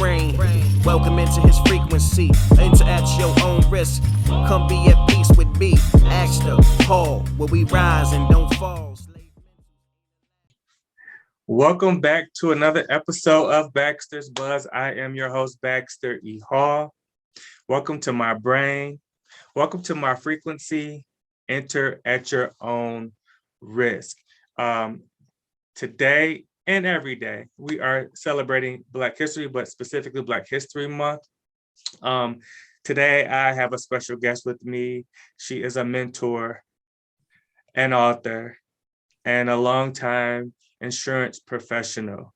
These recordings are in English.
brain. Welcome into his frequency. Enter at your own risk. Come be at peace with me. Ask the Paul, where we rise and don't fall. Welcome back to another episode of Baxter's Buzz. I am your host, Baxter E. Hall. Welcome to my brain. Welcome to my frequency. Enter at your own risk. Today and every day, we are celebrating Black History, but specifically Black History Month. Today, I have a special guest with me. She is a mentor, an author, and a longtime insurance professional,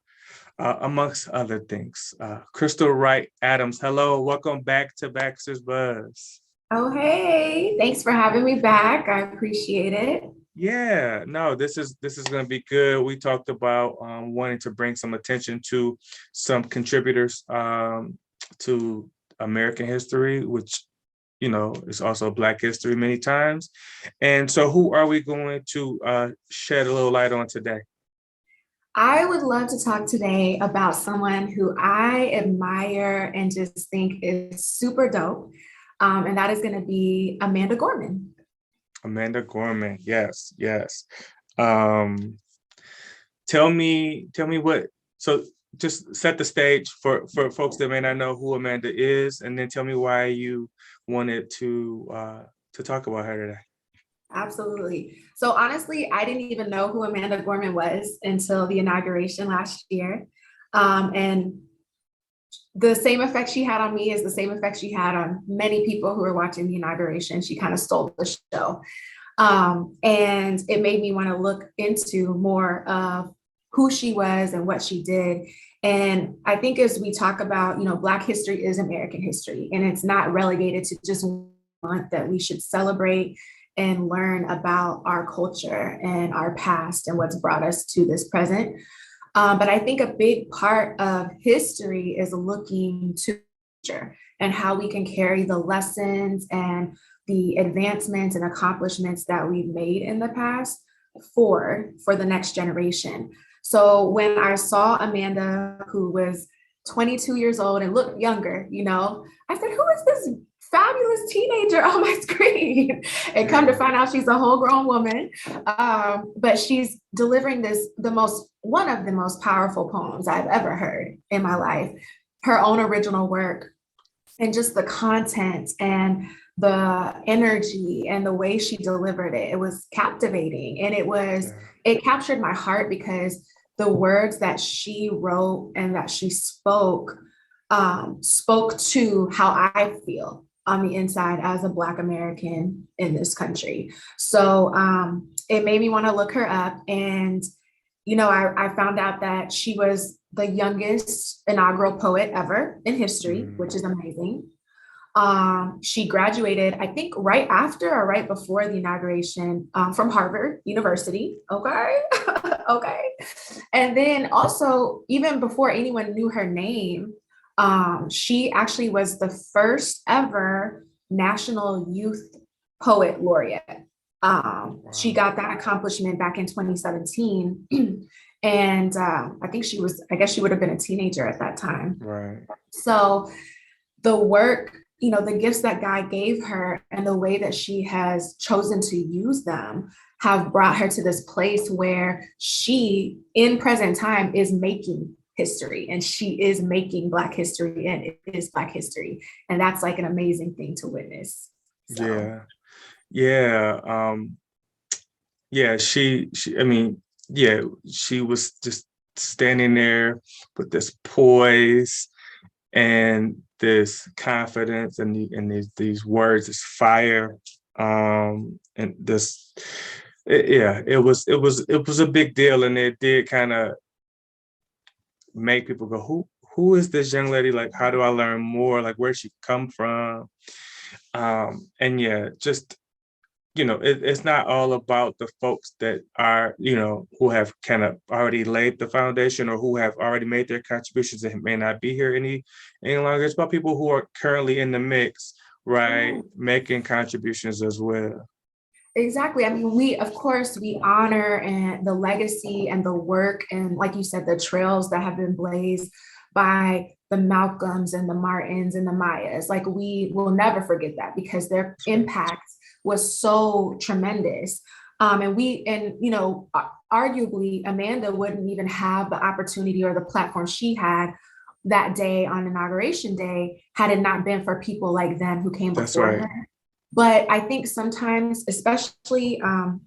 amongst other things. Crystal Wright Adams, hello, welcome back to Baxter's Buzz. Oh, hey, thanks for having me back. I appreciate it. Yeah, no, this is going to be good. We talked about wanting to bring some attention to some contributors to American history, which, you know, is also Black history many times. And so who are we going to shed a little light on today? I would love to talk today about someone who I admire and just think is super dope. And that is going to be Amanda Gorman. Amanda Gorman, yes. Tell me what, so just set the stage for folks that may not know who Amanda is, and then tell me why you wanted to talk about her today. Absolutely. So honestly, I didn't even know who Amanda Gorman was until the inauguration last year. And the same effect she had on me is the same effect she had on many people who were watching the inauguration. She kind of stole the show. And it made me want to look into more of who she was and what she did. And I think as we talk about, you know, Black history is American history, and it's not relegated to just one month that we should celebrate and learn about our culture and our past and what's brought us to this present. But I think a big part of history is looking to the future and how we can carry the lessons and the advancements and accomplishments that we've made in the past for the next generation. So when I saw Amanda, who was 22 years old and looked younger, you know, I said, who is this fabulous teenager on my screen? And come to find out she's a whole grown woman. But she's delivering one of the most powerful poems I've ever heard in my life, her own original work, and just the content and the energy and the way she delivered it. It was captivating. And it captured my heart because the words that she wrote and that she spoke to how I feel on the inside as a Black American in this country. So it made me want to look her up. And, you know, I found out that she was the youngest inaugural poet ever in history, which is amazing. She graduated, I think, right after or right before the inauguration from Harvard University. Okay. Okay. And then also, even before anyone knew her name, she actually was the first ever National Youth Poet Laureate. Wow. She got that accomplishment back in 2017. And I guess she would have been a teenager at that time. Right. So the work, you know, the gifts that God gave her and the way that she has chosen to use them have brought her to this place where she, in present time, is making history, and she is making Black history, and it is Black history. And that's like an amazing thing to witness. So. She was just standing there with this poise and this confidence and these words, this fire, and this, it was a big deal, and it did kind of make people go, who is this young lady? Like, how do I learn more? Like, where'd she come from? And yeah, just, you know, it's not all about the folks that are, you know, who have kind of already laid the foundation or who have already made their contributions and may not be here any longer. It's about people who are currently in the mix, right? Making contributions as well. Exactly. I mean, we honor and the legacy and the work and, like you said, the trails that have been blazed by the Malcolms and the Martins and the Mayas. Like, we will never forget that because their impact was so tremendous. Arguably, Amanda wouldn't even have the opportunity or the platform she had that day on Inauguration Day had it not been for people like them who came before her. But I think sometimes, especially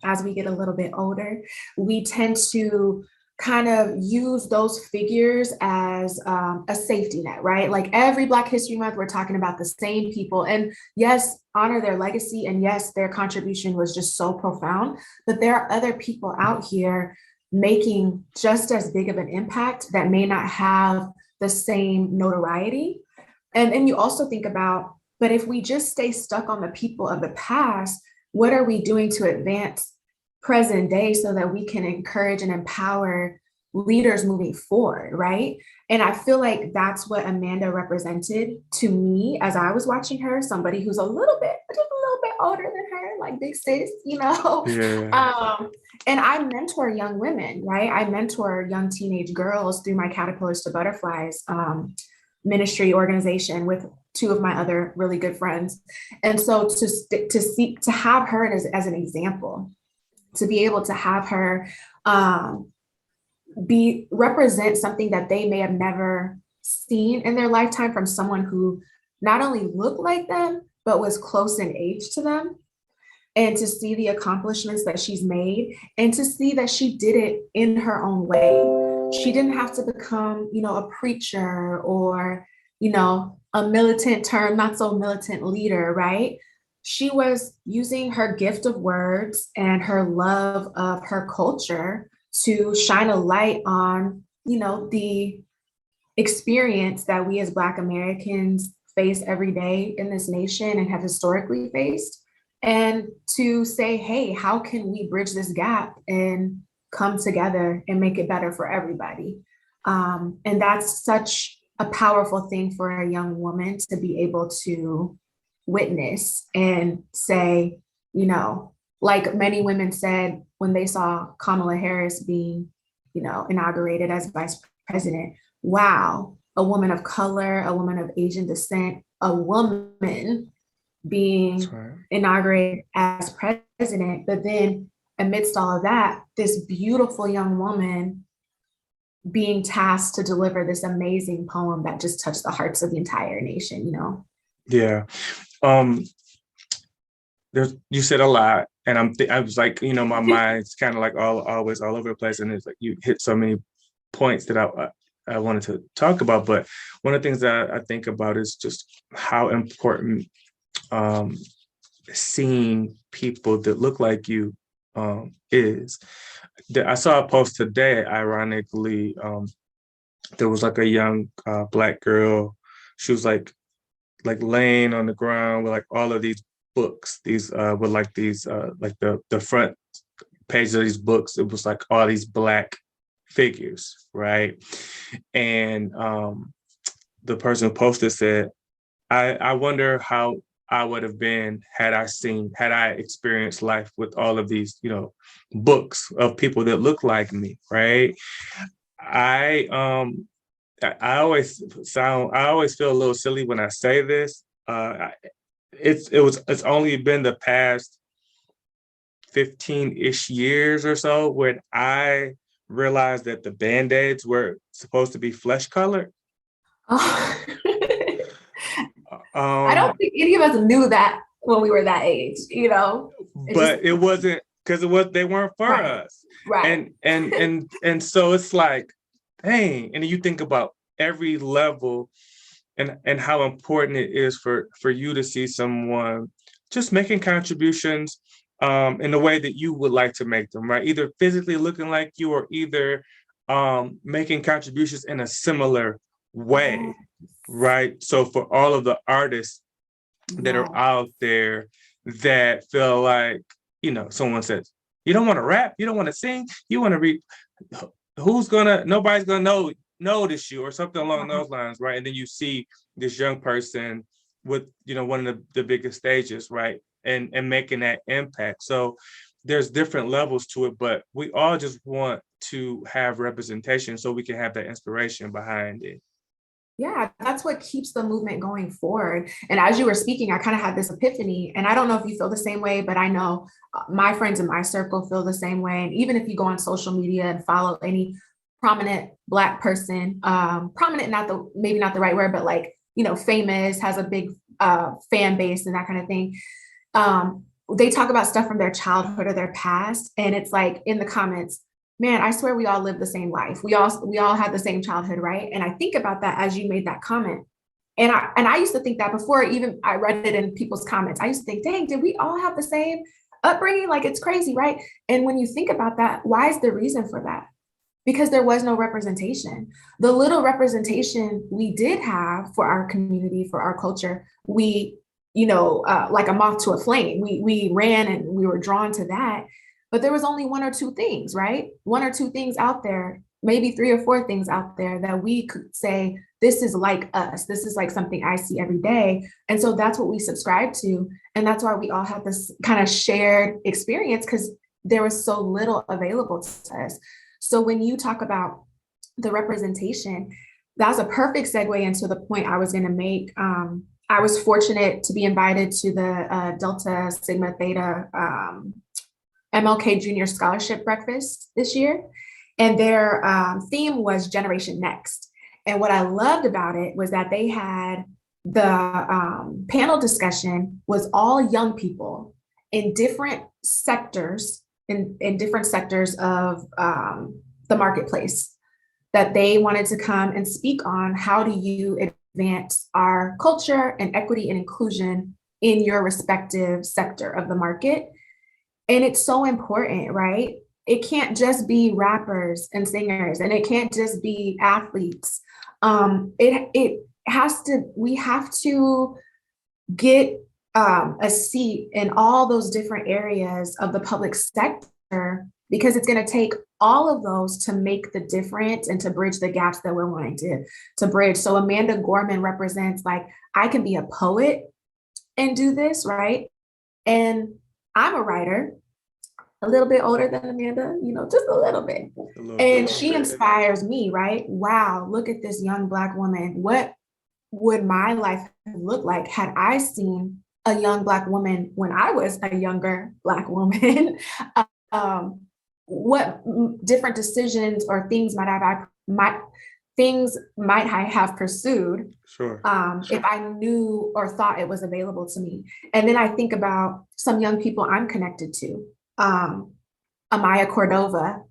as we get a little bit older, we tend to kind of use those figures as a safety net, right? Like every Black History Month, we're talking about the same people. And yes, honor their legacy. And yes, their contribution was just so profound. But there are other people out here making just as big of an impact that may not have the same notoriety. And then you also think about, but if we just stay stuck on the people of the past, what are we doing to advance present day so that we can encourage and empower leaders moving forward, right? And I feel like that's what Amanda represented to me as I was watching her, somebody who's just a little bit older than her, like big sis, you know? Yeah. And I mentor young women, right? I mentor young teenage girls through my Caterpillars to Butterflies ministry organization with two of my other really good friends. And so to have her as an example, to be able to have her represent something that they may have never seen in their lifetime from someone who not only looked like them, but was close in age to them. And to see the accomplishments that she's made and to see that she did it in her own way. She didn't have to become, a preacher or, a militant term, not so militant leader, right? She was using her gift of words and her love of her culture to shine a light on, the experience that we as Black Americans face every day in this nation and have historically faced. And to say, hey, how can we bridge this gap and come together and make it better for everybody? And that's such a powerful thing for a young woman to be able to witness and say, like many women said when they saw Kamala Harris being, inaugurated as vice president, wow, a woman of color, a woman of Asian descent, a woman being inaugurated as president, but then amidst all of that, this beautiful young woman being tasked to deliver this amazing poem that just touched the hearts of the entire nation, Yeah. You said a lot, and I was like, my mind's kind of like always all over the place, and it's like you hit so many points that I wanted to talk about. But one of the things that I think about is just how important seeing people that look like you is. I saw a post today, ironically, there was like a young Black girl. She was like laying on the ground with like all of these books, these with like these like the front page of these books, it was like all these Black figures, right? And the person who posted said, I wonder how I would have been had I experienced life with all of these, books of people that look like me, right? I always feel a little silly when I say this. It's only been the past 15-ish years or so when I realized that the Band-Aids were supposed to be flesh colored. I don't think any of us knew that when we were that age, But it wasn't because they weren't for us. Right. And so it's like, dang. And you think about every level and how important it is for you to see someone just making contributions in the way that you would like to make them, right? Either physically looking like you or either making contributions in a similar way. Right. So for all of the artists that are out there that feel like, someone says, you don't want to rap, you don't want to sing, you want to read, nobody's gonna notice you or something along those lines, right? And then you see this young person with, one of the biggest stages, right? And making that impact. So there's different levels to it, but we all just want to have representation so we can have that inspiration behind it. Yeah, that's what keeps the movement going forward. And as you were speaking, I kind of had this epiphany, and I don't know if you feel the same way, but I know my friends in my circle feel the same way. And even if you go on social media and follow any prominent Black person, prominent, maybe not the right word, but like, famous, has a big fan base and that kind of thing. They talk about stuff from their childhood or their past, and it's like in the comments, man, I swear we all live the same life. We all had the same childhood, right? And I think about that as you made that comment. And I used to think that before even I read it in people's comments. I used to think, dang, did we all have the same upbringing? Like, it's crazy, right? And when you think about that, why is the reason for that? Because there was no representation. The little representation we did have for our community, for our culture, we, like a moth to a flame, we ran and we were drawn to that. But there was only one or two things, right? One or two things out there, maybe three or four things out there that we could say, this is like us. This is like something I see every day. And so that's what we subscribe to. And that's why we all have this kind of shared experience, because there was so little available to us. So when you talk about the representation, that's a perfect segue into the point I was going to make. I was fortunate to be invited to the Delta Sigma Theta MLK Junior Scholarship Breakfast this year. And their theme was Generation Next. And what I loved about it was that they had the panel discussion was all young people in different sectors, in different sectors of the marketplace, that they wanted to come and speak on how do you advance our culture and equity and inclusion in your respective sector of the market. And it's so important, right? It can't just be rappers and singers, and it can't just be athletes. We have to get a seat in all those different areas of the public sector, because it's going to take all of those to make the difference and to bridge the gaps that we're wanting to bridge. So Amanda Gorman represents, like, I can be a poet and do this, right? And I'm a writer, a little bit older than Amanda, just a little bit. And she inspires me, right? Wow, look at this young Black woman. What would my life look like had I seen a young Black woman when I was a younger Black woman? What different decisions or things might I have pursued? Sure. If I knew or thought it was available to me. And then I think about some young people I'm connected to. Amaya Cordova,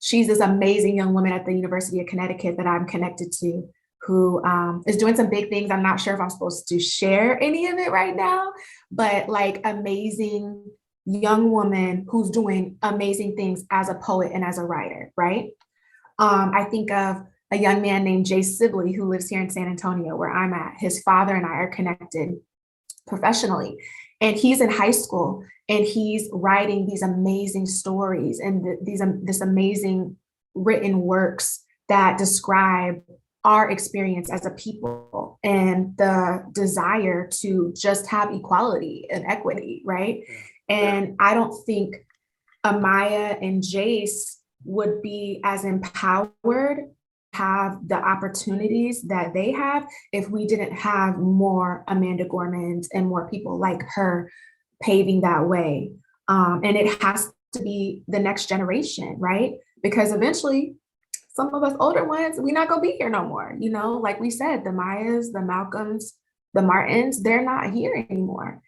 she's this amazing young woman at the University of Connecticut that I'm connected to, who is doing some big things. I'm not sure if I'm supposed to share any of it right now, but like amazing young woman who's doing amazing things as a poet and as a writer, right? I think of a young man named Jay Sibley who lives here in San Antonio, where I'm at. His father and I are connected professionally, and he's in high school and he's writing these amazing stories and this amazing written works that describe our experience as a people and the desire to just have equality and equity, right? And I don't think Amaya and Jace would be as empowered, have the opportunities that they have, if we didn't have more Amanda Gormans and more people like her paving that way. And it has to be the next generation, right? Because eventually, some of us older ones, we're not gonna be here no more. Like we said, the Mayas, the Malcolms, the Martins, they're not here anymore.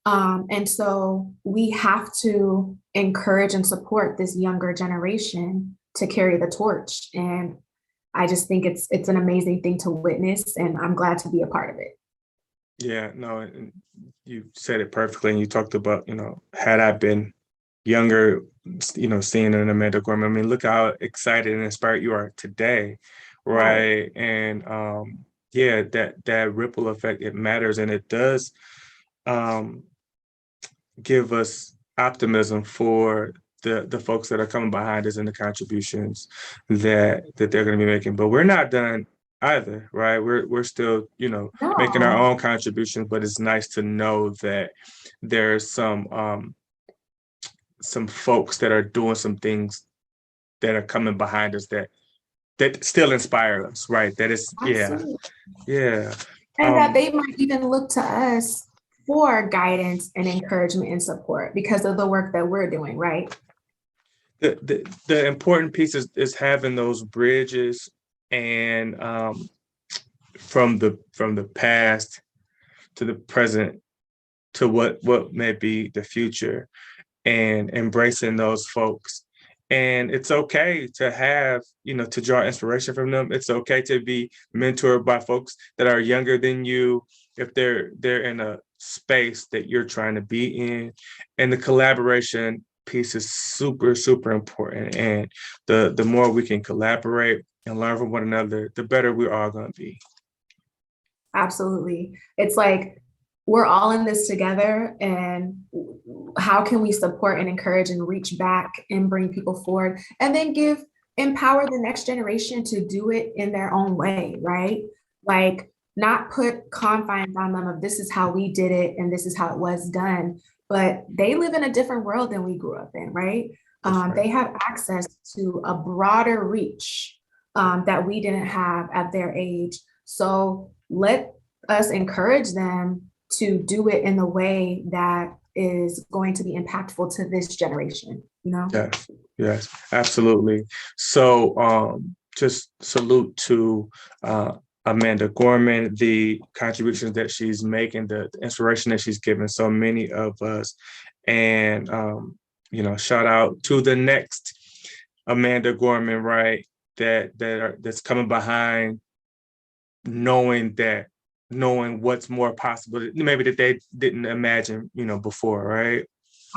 And so we have to encourage and support this younger generation to carry the torch. And I just think it's an amazing thing to witness, and I'm glad to be a part of it. Yeah, no, and you said it perfectly. And you talked about, had I been younger, seeing an Amanda Gorman, I mean, look how excited and inspired you are today, right? And yeah, that ripple effect, it matters, and it does give us optimism for the folks that are coming behind us and the contributions that they're going to be making. But we're not done either, right? We're still, making our own contributions, but it's nice to know that there's some folks that are doing some things that are coming behind us that that still inspire us, right? That is, Absolutely. yeah. And that they might even look to us for guidance and encouragement and support because of the work that we're doing, right? The important piece is having those bridges and from the past to the present to what may be the future, and embracing those folks. And it's okay to have, to draw inspiration from them. It's okay to be mentored by folks that are younger than you if they're in a space that you're trying to be in. And the collaboration piece is super, super important. And the more we can collaborate and learn from one another, the better we're all going to be. Absolutely. It's like we're all in this together, and how can we support and encourage and reach back and bring people forward, and then empower the next generation to do it in their own way, right? Like, not put confines on them of this is how we did it and this is how it was done, but they live in a different world than we grew up in, right? Right. They have access to a broader reach that we didn't have at their age. So let us encourage them to do it in the way that is going to be impactful to this generation, Yes, absolutely. So just salute to Amanda Gorman, the contributions that she's making, the inspiration that she's given so many of us. And shout out to the next Amanda Gorman, right? That's coming behind, knowing what's more possible, maybe that they didn't imagine, before, right?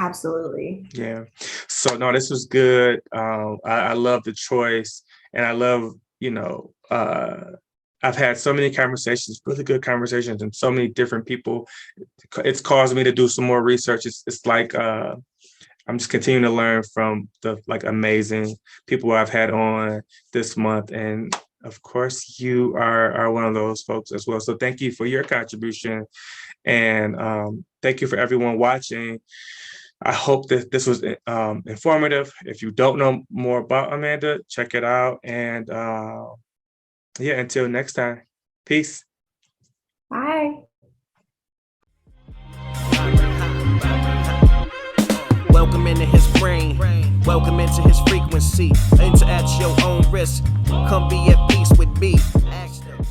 Absolutely. Yeah. So no, this was good. I love the choice, and I love, I've had so many conversations, really good conversations, and so many different people. It's caused me to do some more research. It's like I'm just continuing to learn from the amazing people I've had on this month, and of course, you are one of those folks as well. So thank you for your contribution, and thank you for everyone watching. I hope that this was informative. If you don't know more about Amanda, check it out. And until next time, peace. Bye. Welcome into his brain, welcome into his frequency. Enter at your own risk, come be at peace with me.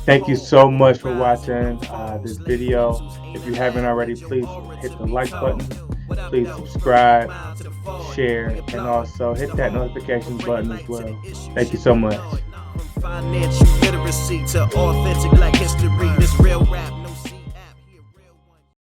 Thank you so much for watching this video. If you haven't already, please hit the like button, please subscribe, share, and also hit that notification button as well. Thank you so much. Financial literacy to authentic Black history, this real rap.